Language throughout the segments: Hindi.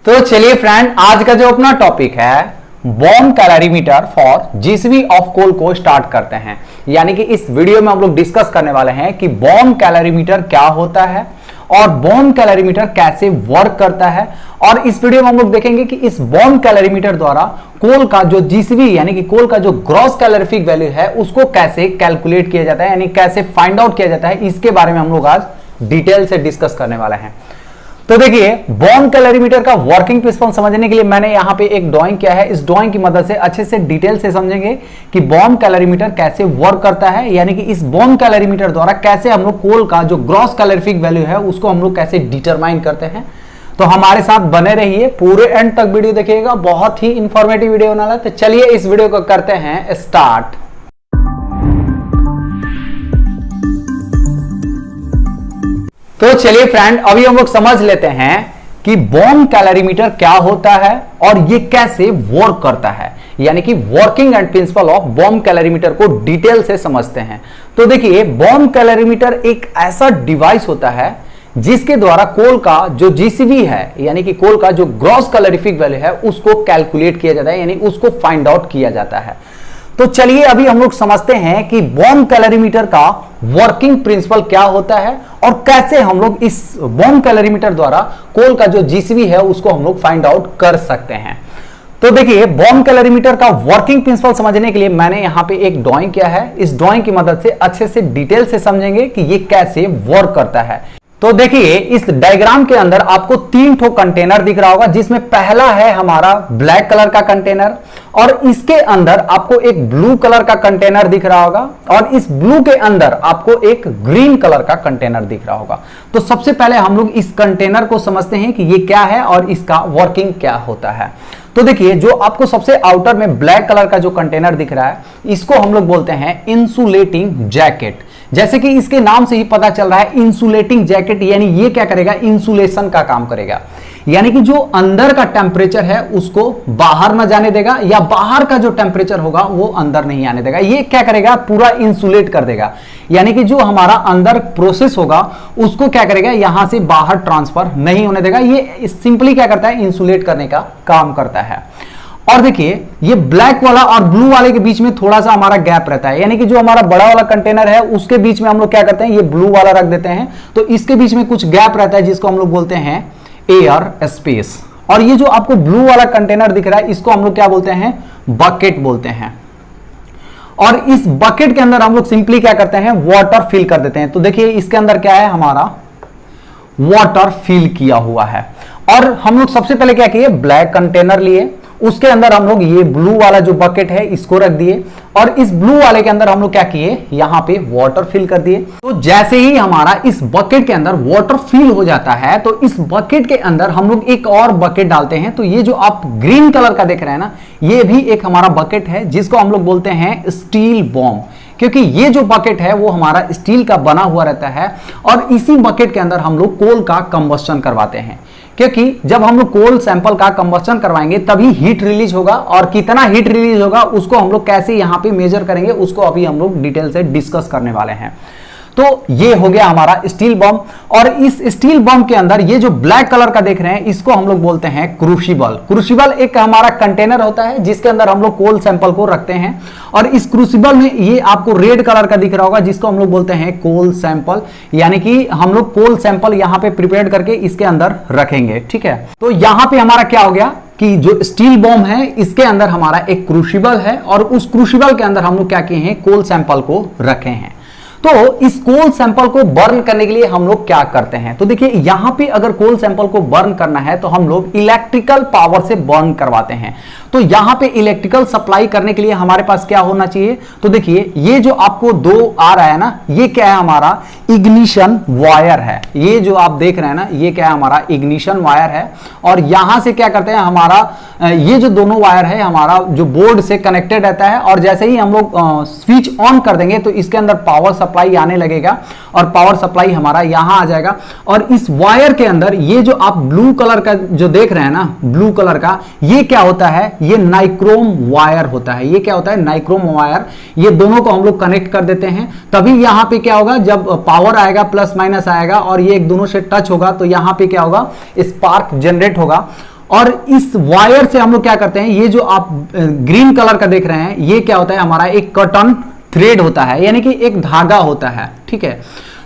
तो चलिए फ्रेंड, आज का जो अपना टॉपिक है bomb calorimeter for GCV of coal को स्टार्ट करते हैं। यानी कि इस वीडियो में हम लोग डिस्कस करने वाले हैं कि बॉम्ब कैलोरीमीटर क्या होता है और बॉम्ब कैलोरीमीटर कैसे वर्क करता है। और इस वीडियो में हम लोग देखेंगे कि इस बॉम्ब कैलोरीमीटर द्वारा कोल का जो जीसीवी यानी कि कोल का जो ग्रॉस कैलोरीफिक वैल्यू है उसको कैसे कैलकुलेट किया जाता है, यानी कैसे फाइंड आउट किया जाता है, इसके बारे में हम लोग आज डिटेल से डिस्कस करने वाले हैं। तो देखिए, बॉम्ब कैलोरीमीटर का वर्किंग प्रिंसिपल समझने के लिए मैंने यहां पे एक ड्राइंग किया है। इस ड्राइंग की मदद से अच्छे से डिटेल से समझेंगे कि बॉम्ब कैलोरीमीटर कैसे वर्क करता है, यानी कि इस बॉम्ब कैलोरीमीटर द्वारा कैसे हम लोग कोल का जो ग्रॉस कैलोरीफिक वैल्यू है उसको हम लोग कैसे डिटरमाइन करते हैं। तो हमारे साथ बने रहिए, पूरे एंड तक वीडियो देखिएगा, बहुत ही इंफॉर्मेटिव वीडियो होने वाला है। तो चलिए इस वीडियो को करते हैं स्टार्ट। तो चलिए फ्रेंड, अभी हम लोग समझ लेते हैं कि बॉम्ब कैलोरीमीटर क्या होता है और ये कैसे वर्क करता है, यानी कि working and principle of bomb calorimeter को डिटेल से समझते हैं। तो देखिए, बॉम्ब कैलोरीमीटर एक ऐसा डिवाइस होता है जिसके द्वारा कोल का जो जीसीवी है यानी कि कोल का जो ग्रॉस कैलोरीफिक वैल्यू है उसको कैलकुलेट किया जाता है, यानी उसको फाइंड आउट किया जाता है। तो चलिए अभी हम लोग समझते हैं कि बॉम्ब कैलोरीमीटर का वर्किंग प्रिंसिपल क्या होता है और कैसे हम लोग इस बॉम्ब कैलोरीमीटर द्वारा कोल का जो जीसीवी है उसको हम लोग फाइंड आउट कर सकते हैं। तो देखिए, बॉम्ब कैलोरीमीटर का वर्किंग प्रिंसिपल समझने के लिए मैंने यहां पे एक ड्राइंग किया है। इस ड्राइंग की मदद से अच्छे से डिटेल से समझेंगे कि ये कैसे वर्क करता है। तो देखिए, इस डायग्राम के अंदर आपको 3 ठो कंटेनर दिख रहा होगा, जिसमें पहला है हमारा ब्लैक कलर का कंटेनर और इसके अंदर आपको एक ब्लू कलर का कंटेनर दिख रहा होगा और इस ब्लू के अंदर आपको एक ग्रीन कलर का कंटेनर दिख रहा होगा। तो सबसे पहले हम लोग इस कंटेनर को समझते हैं कि ये क्या है और इसका वर्किंग क्या होता है। तो देखिए, जो आपको सबसे आउटर में ब्लैक कलर का जो कंटेनर दिख रहा है इसको हम लोग बोलते हैं इंसुलेटिंग जैकेट। जैसे कि इसके नाम से ही पता चल रहा है, इंसुलेटिंग जैकेट, यानी ये क्या करेगा, इंसुलेशन का काम करेगा। यानी कि जो अंदर का टेम्परेचर है उसको बाहर न जाने देगा या बाहर का जो टेम्परेचर होगा वो अंदर नहीं आने देगा। ये क्या करेगा, पूरा इंसुलेट कर देगा। यानी कि जो हमारा अंदर प्रोसेस होगा उसको क्या करेगा, यहां से बाहर ट्रांसफर नहीं होने देगा। ये सिंपली क्या करता है, इंसुलेट करने का काम करता है। और देखिए, ये ब्लैक वाला और ब्लू वाले के बीच में थोड़ा सा हमारा गैप रहता है, यानी कि जो हमारा बड़ा वाला कंटेनर है उसके बीच में हम लोग क्या करते हैं, ये ब्लू वाला रख देते हैं। तो इसके बीच में कुछ गैप रहता है जिसको हम लोग बोलते हैं एयर स्पेस। और ये जो आपको ब्लू वाला कंटेनर दिख रहा है इसको हम लोग क्या बोलते हैं, बकेट बोलते हैं। और इस बकेट के अंदर हम लोग सिंपली क्या करते हैं, वाटर फिल कर देते हैं। तो देखिए, इसके अंदर क्या है, हमारा वाटर फिल किया हुआ है। और हम लोग सबसे पहले क्या किए, ब्लैक कंटेनर लिए, उसके अंदर हम लोग ये ब्लू वाला जो बकेट है इसको रख दिए और इस ब्लू वाले के अंदर हम लोग क्या किए, यहां पे वाटर फिल कर दिए। तो जैसे ही हमारा इस बकेट के अंदर वाटर फिल हो जाता है तो इस बकेट के अंदर हम लोग एक और बकेट डालते हैं। तो ये जो आप ग्रीन कलर का देख रहे हैं ना, ये भी एक हमारा बकेट है जिसको हम लोग बोलते हैं स्टील बॉम्ब, क्योंकि ये जो बकेट है वो हमारा स्टील का बना हुआ रहता है और इसी बकेट के अंदर हम लोग कोल का कंबस्शन करवाते हैं। क्योंकि जब हम लोग कोल सैंपल का कंबस्शन करवाएंगे तभी हीट रिलीज होगा और कितना हीट रिलीज होगा उसको हम लोग कैसे यहां पे मेजर करेंगे उसको अभी हम लोग डिटेल से डिस्कस करने वाले हैं। तो ये हो गया हमारा स्टील बॉम्ब। और इस स्टील बॉम्ब के अंदर ये जो ब्लैक कलर का देख रहे हैं इसको हम लोग बोलते हैं क्रूसिबल। क्रूसिबल एक हमारा कंटेनर होता है जिसके अंदर हम लोग कोल सैंपल को रखते हैं और इस क्रूसिबल में ये आपको रेड कलर का दिख रहा होगा जिसको हम लोग बोलते हैं कोल सैंपल। यानी कि हम लोग कोल सैंपल यहां पे प्रिपेयर करके इसके अंदर रखेंगे, ठीक है। तो यहां पे हमारा क्या हो गया कि जो स्टील बॉम्ब है इसके अंदर हमारा एक क्रूसिबल है और उस क्रूसिबल के अंदर हम लोग क्या किए हैं, कोल सैंपल को रखे हैं। तो इस कोल सैंपल को बर्न करने के लिए हम लोग क्या करते हैं, तो देखिए, यहां पे अगर कोल सैंपल को बर्न करना है तो हम लोग इलेक्ट्रिकल पावर से बर्न करवाते हैं। तो यहां पे इलेक्ट्रिकल सप्लाई करने के लिए हमारे पास क्या होना चाहिए, तो देखिए, ये जो आपको 2 आ रहा है ना, ये क्या है, हमारा इग्निशन वायर है। ये जो आप देख रहे हैं ना, ये क्या है, हमारा इग्निशन वायर है। और यहां से क्या करते हैं, हमारा ये जो दोनों वायर है हमारा जो बोर्ड से कनेक्टेड रहता है और जैसे ही हम लोग स्विच ऑन कर देंगे तो इसके अंदर पावर सप्लाई आने लगेगा और पावर सप्लाई हमारा यहां आ जाएगा। और इस वायर के अंदर ये जो आप ब्लू कलर का जो देख रहे हैं ना, ब्लू कलर का, ये क्या होता है, ये नाइक्रोम वायर होता है। ये क्या होता है, नाइक्रोम वायर। ये दोनों को हम लोग कनेक्ट कर देते हैं, तभी यहां पे क्या होगा, जब पावर आएगा प्लस माइनस आएगा और ये एक दोनों से टच होगा तो यहां पे क्या होगा, स्पार्क जनरेट होगा। और इस वायर से हम लोग क्या करते हैं, ये जो आप ग्रीन कलर का देख रहे हैं, ये क्या होता है, हमारा एक कॉटन थ्रेड होता है, यानी कि एक धागा होता है, ठीक है।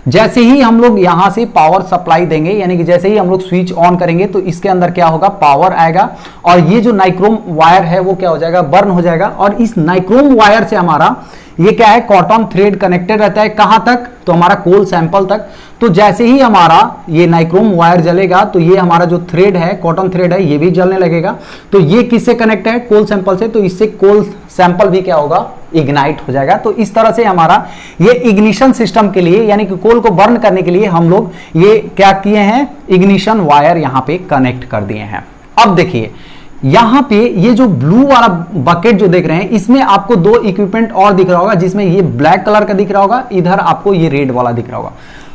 जैसे ही हम लोग यहां से पावर सप्लाई देंगे, यानी कि जैसे ही हम लोग स्विच ऑन करेंगे तो इसके अंदर क्या होगा, पावर आएगा और ये जो नाइक्रोम वायर है वो क्या हो जाएगा, बर्न हो जाएगा। और इस नाइक्रोम वायर से हमारा ये क्या है, कॉटन थ्रेड कनेक्टेड रहता है, कहां तक, तो हमारा कोल सैंपल तक। तो जैसे ही हमारा ये नाइक्रोम वायर जलेगा तो ये हमारा जो थ्रेड है, कॉटन थ्रेड है, ये भी जलने लगेगा। तो ये किससे कनेक्ट है, कोल सैंपल से, तो इससे कोल सैंपल भी क्या होगा, इग्नाइट हो जाएगा। तो इस तरह से हमारा ये इग्निशन सिस्टम के लिए, यानी कि कोल को बर्न करने के लिए हम लोग ये क्या किए हैं, इग्निशन वायर यहां पे कनेक्ट कर दिए हैं। अब देखिए यहां पे ये जो ब्लू वाला बकेट जो देख रहे हैं, इसमें आपको दो इक्विपमेंट और दिख रहा होगा, जिसमें ये ब्लैक कलर का दिख रहा होगा, इधर आपको ये रेड वाला दिख रहा होगा।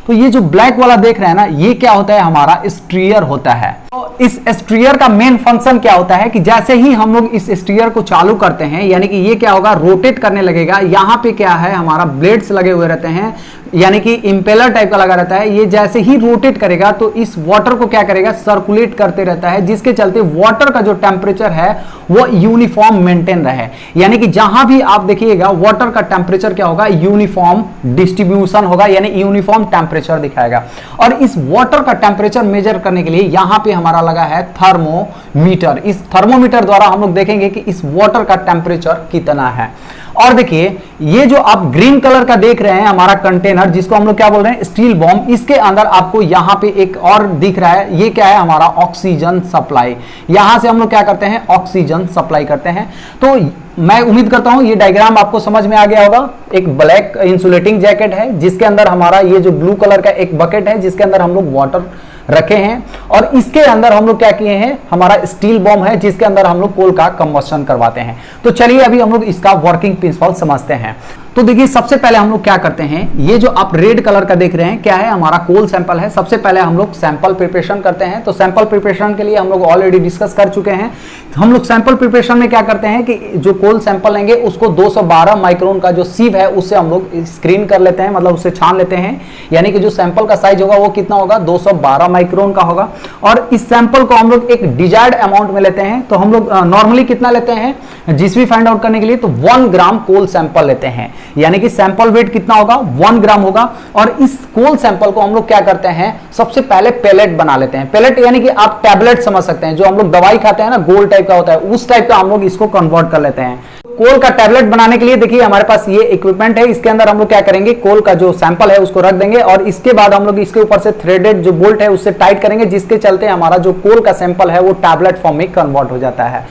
तो ये जो ब्लैक वाला देख रहे हैं ना, ये क्या होता है, हमारा स्ट्रियर होता है। तो इस स्ट्रियर का मेन फंक्शन क्या होता है कि जैसे ही हम लोग इस स्ट्रियर को चालू करते हैं, यानी कि ये क्या होगा, रोटेट करने लगेगा। यहां पे क्या है, हमारा ब्लेड्स लगे हुए रहते हैं, यानी कि इंपेलर टाइप का लगा रहता है। ये जैसे ही रोटेट करेगा तो इस वाटर को क्या करेगा, सर्कुलेट करते रहता है, जिसके चलते वाटर का जो टेम्परेचर है वो यूनिफॉर्म मेंटेन रहे। यानी कि जहां भी आप देखिएगा वाटर का टेम्परेचर क्या होगा, यूनिफॉर्म डिस्ट्रीब्यूशन होगा, यानी यूनिफॉर्म टेम्परेचर दिखाएगा। और इस वाटर का टेम्परेचर मेजर करने के लिए यहां पे हमारा लगा है थर्मोमीटर। इस थर्मोमीटर द्वारा हम लोग देखेंगे कि इस वाटर का टेम्परेचर कितना है। और देखिए ये जो आप ग्रीन कलर का देख रहे हैं हमारा कंटेनर, जिसको हम लोग क्या बोल रहे हैं, स्टील बॉम्ब, इसके अंदर आपको यहां पे एक और दिख रहा है, ये क्या है, हमारा ऑक्सीजन सप्लाई। यहां से हम लोग क्या करते हैं, ऑक्सीजन सप्लाई करते हैं। तो मैं उम्मीद करता हूं ये डायग्राम आपको समझ में आ गया होगा। एक ब्लैक इंसुलेटिंग जैकेट है, जिसके अंदर हमारा ये जो ब्लू कलर का एक बकेट है, जिसके अंदर हम लोग वाटर रखे हैं, और इसके अंदर हम लोग क्या किए हैं, हमारा स्टील बॉम्ब है, जिसके अंदर हम लोग कोल का कंबस्शन करवाते हैं। तो चलिए अभी हम लोग इसका वर्किंग प्रिंसिपल समझते हैं। तो देखिए सबसे पहले हम लोग क्या करते हैं, ये जो आप रेड कलर का देख रहे हैं क्या है, हमारा कोल सैंपल है। सबसे पहले हम लोग सैंपल प्रिपरेशन करते हैं। तो सैंपल प्रिपरेशन के लिए हम लोग ऑलरेडी डिस्कस कर चुके हैं। हम लोग सैंपल प्रिपरेशन में क्या करते हैं कि जो कोल सैंपल लेंगे उसको 212 माइक्रोन का जो सीव है उससे हम लोग स्क्रीन कर लेते हैं, मतलब उससे छान लेते हैं। यानी कि जो सैंपल का साइज होगा वो कितना होगा, 212 माइक्रोन का होगा। और इस सैंपल को हम लोग एक डिजायर्ड अमाउंट में लेते हैं। तो हम लोग नॉर्मली कितना लेते हैं जिसवी फाइंड आउट करने के लिए, तो 1 ग्राम कोल सैंपल लेते हैं, यानी कि सैंपल वेट कितना होगा, 1 ग्राम होगा। और इस कोल सैंपल को हम लोग क्या करते हैं, सबसे पहले पेलेट बना लेते हैं। पेलेट यानी कि आप टैबलेट समझ सकते हैं, जो हम लोग दवाई खाते हैं ना, गोल टाइप का होता है, उस टाइप का हम लोग इसको कन्वर्ट कर लेते हैं। कोल का टैबलेट बनाने के लिए देखिए हमारे पास ये इक्विपमेंट है। इसके अंदर हम लोग क्या करेंगे, कोल का जो सैंपल है उसको रख देंगे, और इसके बाद हम लोग इसके ऊपर से थ्रेडेड जो बोल्ट है उससे टाइट करेंगे, जिसके चलते हमारा जो कोल का सैंपल है वो टैबलेट फॉर्म में कन्वर्ट हो जाता है।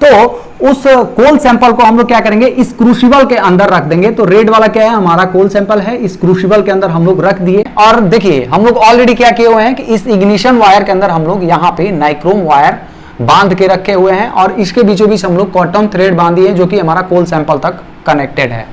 तो उस कोल सैंपल को हम लोग क्या करेंगे, इस क्रूसिबल के अंदर रख देंगे। तो रेड वाला क्या है, हमारा कोल सैंपल है, इस क्रूसिबल के अंदर हम लोग रख दिए। और देखिए हम लोग ऑलरेडी क्या किए हुए हैं कि इस इग्निशन वायर के अंदर हम लोग यहाँ पे नाइक्रोम वायर बांध के रखे हुए हैं, और इसके बीचों बीच हम लोग कॉटन थ्रेड बांधिए जो कि हमारा कोल सैंपल तक कनेक्टेड है।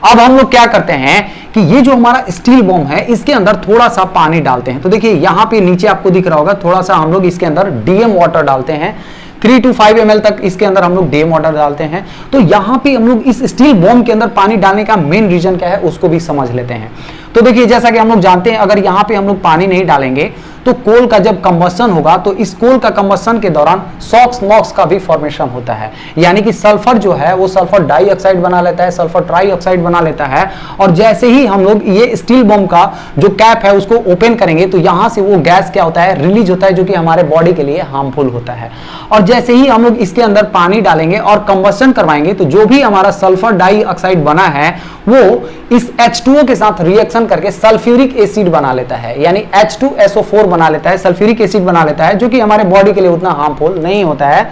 अब हम लोग क्या करते हैं कि ये जो हमारा स्टील बॉम्ब है इसके अंदर थोड़ा सा पानी डालते हैं। तो देखिए यहाँ पे नीचे आपको दिख रहा होगा, थोड़ा सा हम लोग इसके अंदर डीएम वाटर डालते हैं। 3 to 5 ml तक इसके अंदर हम लोग डीएम वाटर डालते हैं। तो यहाँ पे हम लोग इस स्टील बॉम्ब के अंदर पानी डालने का मेन रीजन क्या है उसको भी समझ लेते हैं। तो देखिए जैसा कि हम लोग जानते हैं, अगर यहाँ पे हम लोग पानी नहीं डालेंगे तो कोल का जब कंबस्शन होगा तो इस कोल का कंबस्शन के दौरान सॉक्स नॉक्स का भी फॉर्मेशन होता है, यानी कि सल्फर जो है वो सल्फर डाइऑक्साइड बना लेता है, सल्फर ट्राइऑक्साइड बना लेता है। और जैसे ही हम लोग ये स्टील बॉम्ब का जो कैप है उसको ओपन करेंगे तो यहाँ से वो गैस क्या होता है, रिलीज होता है, जो कि हमारे बॉडी के लिए हार्मफुल होता है। और जैसे ही हम लोग इसके अंदर पानी डालेंगे और कंबस्शन करवाएंगे तो जो भी हमारा सल्फर डाइऑक्साइड बना है वो इस H2O के साथ रिएक्शन करके सल्फ्यूरिक एसिड बना लेता है, यानी H2SO4 बना लेता है, सल्फ्यूरिक एसिड बना लेता है, जो कि हमारे बॉडी के लिए उतना हार्मफुल नहीं होता है।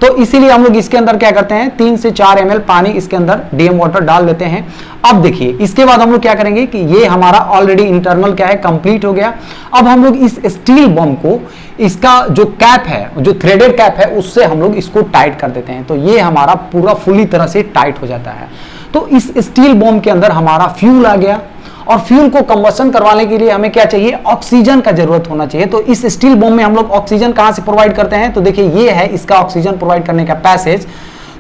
तो इसीलिए हम लोग इसके अंदर क्या करते हैं, 3 से 4 ml पानी इसके अंदर डीएम वाटर डाल देते हैं। अब देखिए इसके बाद हम लोग क्या करेंगे कि ये हमारा ऑलरेडी इंटरनल क्या है, कंप्लीट हो गया। अब हम लोग इस स्टील बॉम्ब को, इसका जो कैप है, जो थ्रेडेड कैप है, उससे हम लोग इसको टाइट कर देते हैं। तो ये हमारा पूरा फुली तरह से टाइट हो जाता है। तो इस स्टील बॉम्ब के अंदर हमारा फ्यूल आ गया, और फ्यूल को कंबस्शन करवाने के लिए हमें क्या चाहिए, ऑक्सीजन का जरूरत होना चाहिए। तो इस स्टील बॉम्ब में हम लोग ऑक्सीजन कहां से प्रोवाइड करते हैं, तो देखिए ये है इसका ऑक्सीजन प्रोवाइड करने का पैसेज।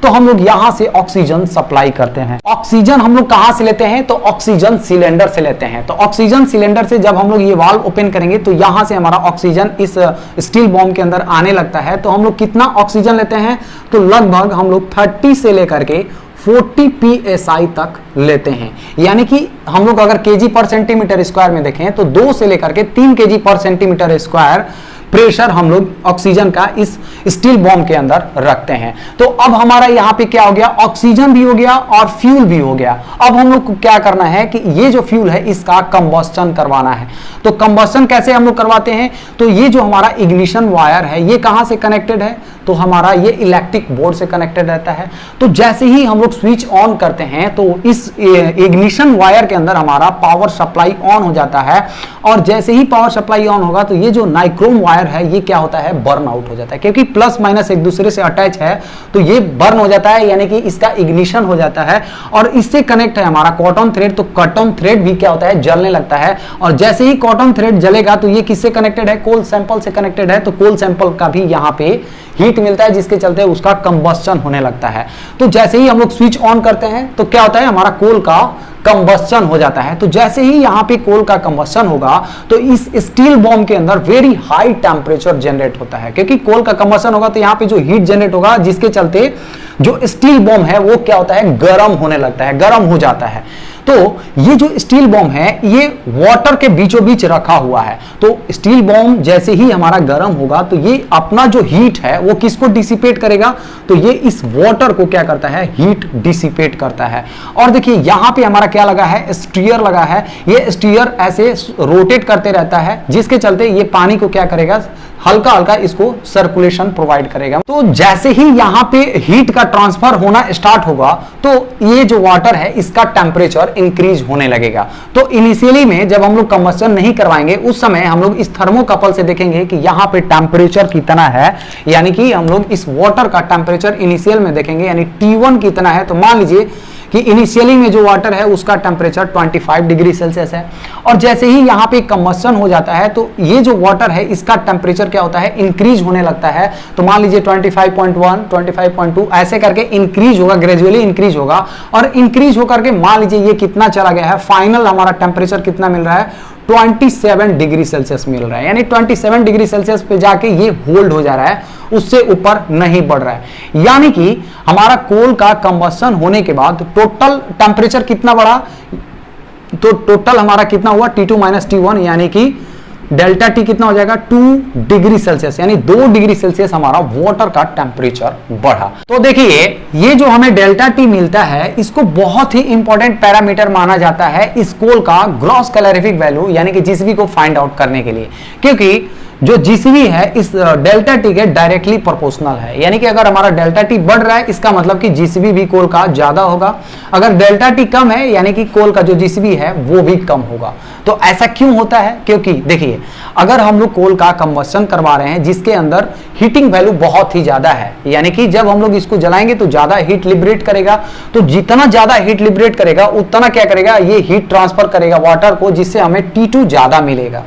तो हम लोग यहां से ऑक्सीजन सप्लाई करते हैं। ऑक्सीजन हम लोग कहां से लेते हैं, तो ऑक्सीजन सिलेंडर से लेते हैं। तो ऑक्सीजन सिलेंडर से जब हम लोग ये वाल्व ओपन करेंगे तो यहां से हमारा ऑक्सीजन इस स्टील बॉम्ब के अंदर आने लगता है। तो हम लोग कितना ऑक्सीजन लेते हैं, तो लगभग हम लोग 30 से लेकर के 40 psi तक लेते हैं। यानी कि हम लोग अगर केजी पर सेंटीमीटर स्क्वायर में देखें तो 2 से लेकर के 3 केजी पर सेंटीमीटर स्क्वायर प्रेशर हम लोग ऑक्सीजन का इस स्टील बॉम्ब के अंदर रखते हैं। तो अब हमारा यहां पे क्या हो गया, ऑक्सीजन भी हो गया और फ्यूल भी हो गया। अब हम लोग को क्या करना है कि ये जो फ्यूल है इसका कंबस्टन करवाना है। तो कंबस्टन कैसे हम लोग करवाते हैं, तो ये जो हमारा इग्निशन वायर है ये कहां से कनेक्टेड है, तो हमारा ये इलेक्ट्रिक बोर्ड से कनेक्टेड रहता है। तो जैसे ही हम लोग स्विच ऑन करते हैं तो इस इग्निशन वायर के अंदर हमारा पावर सप्लाई ऑन हो जाता है, और जैसे ही पावर सप्लाई ऑन होगा तो ये जो नाइक्रोम वायर है ये क्या होता है, बर्न आउट हो जाता है। क्योंकि प्लस माइनस एक दूसरे से अटैच है तो ये बर्न हो जाता है, यानी कि इसका इग्निशन हो जाता है। और इससे कनेक्ट है हमारा कॉटन थ्रेड, तो कॉटन थ्रेड भी क्या होता है, जलने लगता है। और जैसे ही कॉटन थ्रेड जलेगा तो ये किससे कनेक्टेड है, कोल सैंपल से कनेक्टेड है। तो कोल सैंपल का भी यहां पे हीट मिलता है जिसके चलते उसका कंबस्टन होने लगता है। तो जैसे ही हम लोग स्विच ऑन करते हैं तो क्या होता है, हमारा कोल का कंबस्टन हो जाता है। तो जैसे ही यहां पे कोल का कंबस्टन होगा तो इस स्टील बॉम्ब के अंदर वेरी हाई टेम्परेचर जनरेट होता है। क्योंकि कोल का कंबस्टन होगा तो यहां पे जो हीट जनरेट होगा जिसके चलते जो स्टील बॉम्ब है वो क्या होता है, गर्म होने लगता है, गर्म हो जाता है। तो ये जो स्टील बॉम्ब है ये वाटर के बीचों बीच रखा हुआ है। तो स्टील बॉम्ब जैसे ही हमारा गर्म होगा तो ये अपना जो हीट है वो किसको डिसिपेट करेगा, तो ये इस वाटर को क्या करता है, हीट डिसिपेट करता है। और देखिए यहां पे हमारा क्या लगा है, स्टीयर लगा है। ये स्टीयर ऐसे रोटेट करते रहता है जिसके चलते ये पानी को क्या करेगा, हल्का हल्का इसको सर्कुलेशन प्रोवाइड करेगा। तो जैसे ही यहां पे हीट का ट्रांसफर होना स्टार्ट होगा तो ये जो वाटर है इसका टेम्परेचर इंक्रीज होने लगेगा। तो इनिशियली में जब हम लोग कंबस्टन नहीं करवाएंगे उस समय हम लोग इस थर्मोकपल से देखेंगे कि यहां पे टेम्परेचर कितना है। यानी कि हम लोग इस वाटर का टेम्परेचर इनिशियल में देखेंगे, यानी T1 कितना है। तो मान लीजिए कि इनिशियली में जो वाटर है उसका टेम्परेचर 25 डिग्री सेल्सियस है, और जैसे ही यहां पे कंबस्टन हो जाता है तो ये जो वाटर है इसका टेम्परेचर क्या होता है, इंक्रीज होने लगता है। तो मान लीजिए 25.1, 25.2 ऐसे करके इंक्रीज होगा, ग्रेजुअली इंक्रीज होगा। और इंक्रीज होकर के मान लीजिए ये कितना चला गया है, फाइनल हमारा टेम्परेचर कितना मिल रहा है, 27 डिग्री सेल्सियस मिल रहा है। यानी 27 डिग्री सेल्सियस पे जाके ये होल्ड हो जा रहा है, उससे ऊपर नहीं बढ़ रहा है। यानी कि हमारा कोल का कंबस्टन होने के बाद टोटल टेम्परेचर कितना बढ़ा, तो टोटल हमारा कितना हुआ, T2 माइनस T1, यानी कि डेल्टा टी कितना हो जाएगा, 2 डिग्री सेल्सियस, यानी 2 डिग्री सेल्सियस हमारा वाटर का टेम्परेचर बढ़ा। तो देखिए ये जो हमें डेल्टा टी मिलता है इसको बहुत ही इंपॉर्टेंट पैरामीटर माना जाता है इस कोल का ग्रॉस कैलोरीफिक वैल्यू, यानी कि जीसीवी को फाइंड आउट करने के लिए। क्योंकि जो जीसीवी है इस डेल्टा टी के डायरेक्टली प्रोपोर्शनल है। यानी कि अगर हमारा डेल्टा टी बढ़ रहा है इसका मतलब कि जीसीवी भी कोल का ज्यादा होगा, अगर डेल्टा टी कम है यानी कि कोल का जो जीसीवी है वो भी कम होगा। तो ऐसा क्यों होता है, क्योंकि देखिए अगर हम लोग कोल का कंबस्टन करवा रहे हैं जिसके अंदर हीटिंग वैल्यू बहुत ही ज्यादा है, यानी कि जब हम लोग इसको जलाएंगे तो ज्यादा हीट लिबरेट करेगा। तो जितना ज्यादा हीट लिबरेट करेगा उतना क्या करेगा, ये हीट ट्रांसफर करेगा वाटर को, जिससे हमें T2 ज्यादा मिलेगा।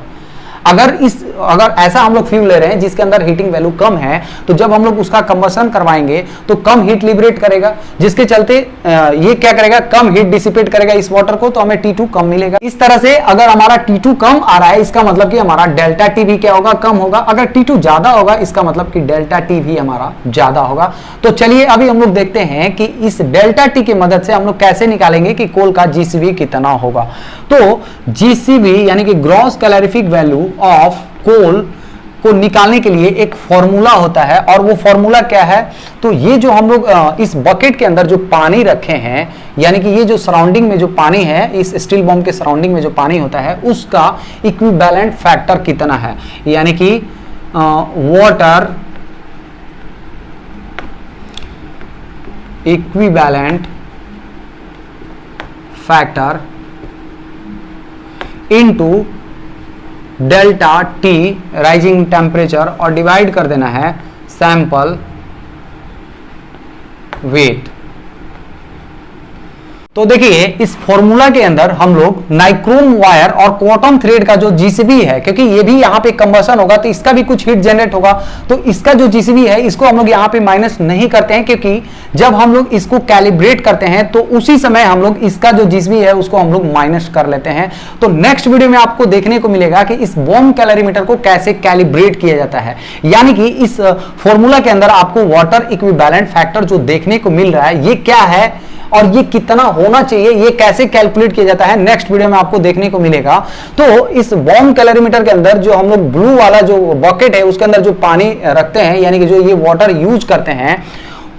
अगर ऐसा हम लोग फ्यूल ले रहे हैं जिसके अंदर हीटिंग वैल्यू कम है तो जब हम लोग उसका कंबस्टन करवाएंगे तो कम हीट लिबरेट करेगा, जिसके चलते ये क्या करेगा, कम हीट डिसिपेट करेगा इस वाटर को, तो हमें T2 कम मिलेगा। इस तरह से अगर हमारा T2 कम आ रहा है इसका मतलब कि हमारा डेल्टा टी भी क्या होगा, कम होगा। अगर T2 ज्यादा होगा इसका मतलब कि डेल्टा टी भी हमारा ज्यादा होगा। तो चलिए अभी हम लोग देखते हैं कि इस डेल्टा टी की मदद से हम लोग कैसे निकालेंगे कि कोल का जीसीवी कितना होगा। तो जीसीवी यानी कि gross calorific value of coal को निकालने के लिए एक फॉर्मूला होता है, और वो फॉर्मूला क्या है, तो ये जो हम लोग इस बकेट के अंदर जो पानी रखे हैं, यानी कि ये जो सराउंडिंग में जो पानी है, इस स्टील बॉम्ब के सराउंडिंग में जो पानी होता है उसका इक्विवेलेंट फैक्टर कितना है, यानी कि water equivalent factor into delta T rising temperature, और डिवाइड कर देना है सैंपल वेट। तो देखिए इस फॉर्मूला के अंदर हम लोग नाइक्रोम वायर और क्वार्टम थ्रेड का जो जीसीबी है, क्योंकि ये भी यहां पे कंबशन होगा तो इसका भी कुछ हीट जनरेट होगा, तो इसका जो जीसीबी है इसको हम लोग यहां पे माइनस नहीं करते हैं, क्योंकि जब हम लोग इसको कैलिब्रेट करते हैं तो उसी समय हम लोग इसका जो जीसीबी है उसको हम लोग माइनस कर लेते हैं। तो नेक्स्ट वीडियो में आपको देखने को मिलेगा कि इस बॉम्ब कैलोरीमीटर को कैसे कैलिब्रेट किया जाता है, यानी कि इस फॉर्मूला के अंदर आपको वाटर इक्विवेलेंट फैक्टर जो देखने को मिल रहा है ये क्या है और ये कितना होना चाहिए, ये कैसे कैलकुलेट किया जाता है, नेक्स्ट वीडियो में आपको देखने को मिलेगा। तो इस बॉम्ब कैलोरीमीटर के अंदर जो हम लोग ब्लू वाला जो बकेट है उसके अंदर जो पानी रखते हैं, यानी कि जो ये वाटर यूज करते हैं,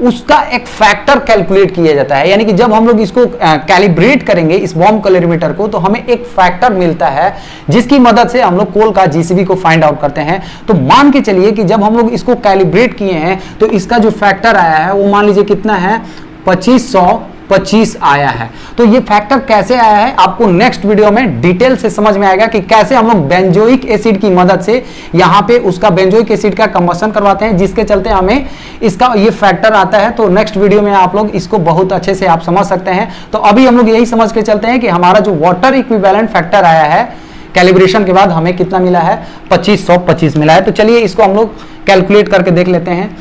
उसका एक फैक्टर कैलकुलेट किया जाता है। यानी कि जब हम लोग इसको कैलिब्रेट करेंगे इस बॉम्ब कैलोरीमीटर को, तो हमें एक फैक्टर मिलता है जिसकी मदद से हम लोग कोल का जीसीबी को फाइंड आउट करते हैं। तो मान के चलिए कि जब हम लोग इसको कैलिब्रेट किए हैं तो इसका जो फैक्टर आया है वो मान लीजिए कितना है, 2525 आया है। तो ये फैक्टर कैसे आया है आपको नेक्स्ट वीडियो में डिटेल से समझ में आएगा कि कैसे हम लोग बेंजोइक एसिड की मदद से यहां पे उसका बेंजोइक एसिड का कंबशन करवाते हैं, जिसके चलते हमें इसका ये फैक्टर आता है। तो नेक्स्ट वीडियो में आप लोग इसको बहुत अच्छे से आप समझ सकते हैं। तो अभी हम लोग यही समझ के चलते हैं कि हमारा जो वाटर इक्विवेलेंट फैक्टर आया है कैलिब्रेशन के बाद हमें कितना मिला है, 2525 मिला है। तो चलिए इसको हम लोग कैलकुलेट करके देख लेते हैं।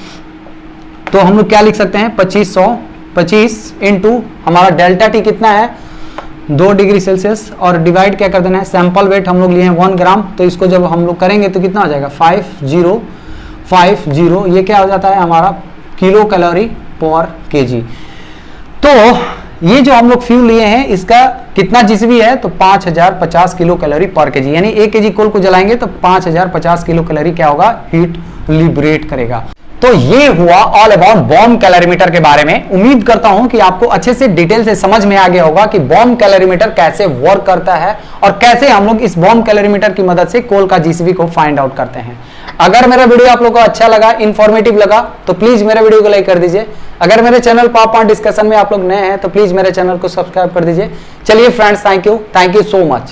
तो हम लोग क्या लिख सकते हैं, 2525 इंटू हमारा डेल्टा टी कितना है, 2 डिग्री सेल्सियस, और डिवाइड क्या कर देना है, सैंपल वेट हम लोग लिए हैं 1 ग्राम, तो इसको जब हम लोग करेंगे तो कितना हो जाएगा, 5050, ये क्या हो जाता है हमारा किलो कैलोरी पर केजी। तो ये जो हम लोग फ्यूल लिए हैं इसका कितना जीसीबी है, तो 5050 किलो कैलोरी पर केजी, यानी 1 केजी कोल को जलाएंगे तो 5050 किलो कैलोरी क्या होगा, हीट लिबरेट करेगा। तो ये हुआ ऑल अबाउट बॉम्ब कैलोरीमीटर के बारे में। उम्मीद करता हूं कि आपको अच्छे से डिटेल से समझ में आ गया होगा कि बॉम्ब कैलोरीमीटर कैसे वर्क करता है और कैसे हम लोग इस बॉम्ब कैलोरीमीटर की मदद से कोल का जीसीबी को फाइंड आउट करते हैं। अगर मेरा वीडियो आप लोगों को अच्छा लगा, इंफॉर्मेटिव लगा, तो प्लीज मेरे वीडियो को लाइक कर दीजिए। अगर मेरे चैनल पॉप ऑन डिस्कशन में आप लोग नए हैं तो प्लीज मेरे चैनल को सब्सक्राइब कर दीजिए। चलिए friends, thank you so much.